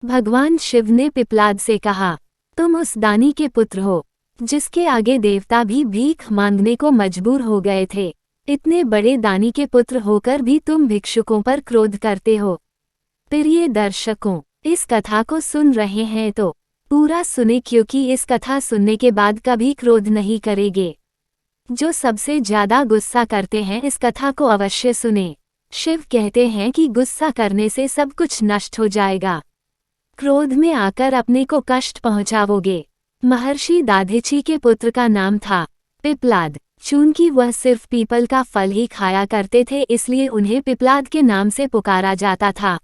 भगवान शिव ने पिपलाद से कहा, तुम उस दानी के पुत्र हो जिसके आगे देवता भी भीख मांगने को मजबूर हो गए थे। इतने बड़े दानी के पुत्र होकर भी तुम भिक्षुकों पर क्रोध करते हो। प्रिय दर्शकों, इस कथा को सुन रहे हैं तो पूरा सुने, क्योंकि इस कथा सुनने के बाद कभी क्रोध नहीं करेंगे। जो सबसे ज्यादा गुस्सा करते हैं इस कथा को अवश्य सुने। शिव कहते हैं कि गुस्सा करने से सब कुछ नष्ट हो जाएगा। क्रोध में आकर अपने को कष्ट पहुंचाओगे। महर्षि दाधिची के पुत्र का नाम था पिपलाद। चूंकि वह सिर्फ पीपल का फल ही खाया करते थे, इसलिए उन्हें पिपलाद के नाम से पुकारा जाता था।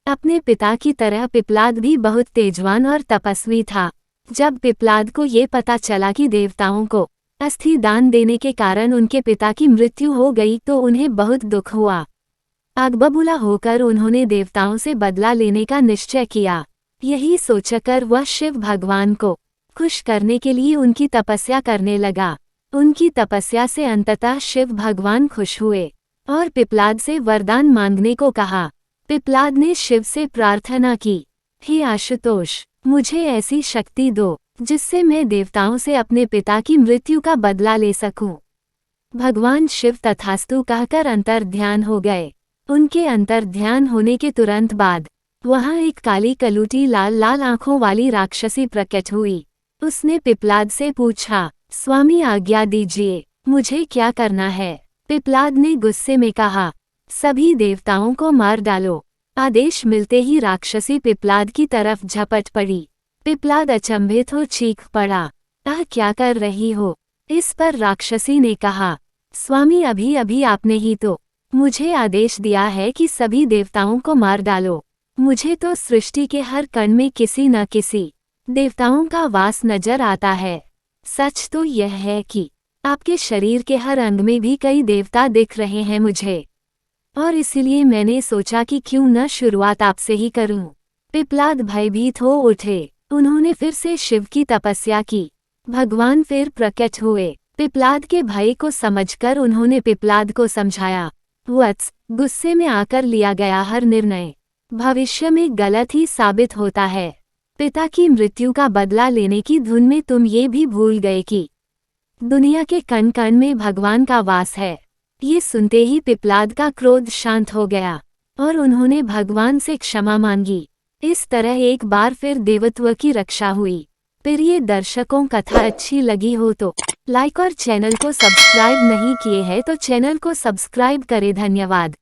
अपने पिता की तरह पिपलाद भी बहुत तेजवान और तपस्वी था। जब पिपलाद को ये पता चला कि देवताओं को अस्थि दान देने के कारण उनके पिता की मृत्यु हो गई तो उन्हें बहुत दुख हुआ। आग बबूला होकर उन्होंने देवताओं से बदला लेने का निश्चय किया। यही सोचकर वह शिव भगवान को खुश करने के लिए उनकी तपस्या करने लगा। उनकी तपस्या से अंततः शिव भगवान खुश हुए और पिपलाद से वरदान मांगने को कहा। पिपलाद ने शिव से प्रार्थना की, हे आशुतोष, मुझे ऐसी शक्ति दो जिससे मैं देवताओं से अपने पिता की मृत्यु का बदला ले सकूं। भगवान शिव तथास्तु कहकर अंतर्ध्यान हो गए। उनके अंतर्ध्यान होने के तुरंत बाद वहां एक काली कलूटी लाल लाल आंखों वाली राक्षसी प्रकट हुई। उसने पिपलाद से पूछा, स्वामी आज्ञा दीजिए, मुझे क्या करना है? पिपलाद ने गुस्से में कहा, सभी देवताओं को मार डालो। आदेश मिलते ही राक्षसी पिपलाद की तरफ झपट पड़ी। पिपलाद अचंभित हो चीख पड़ा, क्या कर रही हो? इस पर राक्षसी ने कहा, स्वामी अभी अभी आपने ही तो मुझे आदेश दिया है कि सभी देवताओं को मार डालो। मुझे तो सृष्टि के हर कण में किसी न किसी देवताओं का वास नजर आता है। सच तो यह है कि आपके शरीर के हर अंग में भी कई देवता दिख रहे हैं मुझे, और इसीलिए मैंने सोचा कि क्यों न शुरुआत आपसे ही करूं। पिपलाद भयभीत हो उठे। उन्होंने फिर से शिव की तपस्या की। भगवान फिर प्रकट हुए। पिपलाद के भय को समझकर उन्होंने पिपलाद को समझाया, वत्स, गुस्से में आकर लिया गया हर निर्णय भविष्य में गलत ही साबित होता है। पिता की मृत्यु का बदला लेने की धुन में तुम ये भी भूल गए कि दुनिया के कण कण में भगवान का वास है। ये सुनते ही पिपलाद का क्रोध शांत हो गया और उन्होंने भगवान से क्षमा मांगी। इस तरह एक बार फिर देवत्व की रक्षा हुई। प्रिय दर्शकों, कथा अच्छी लगी हो तो लाइक और चैनल को सब्सक्राइब नहीं किए हैं तो चैनल को सब्सक्राइब करें। धन्यवाद।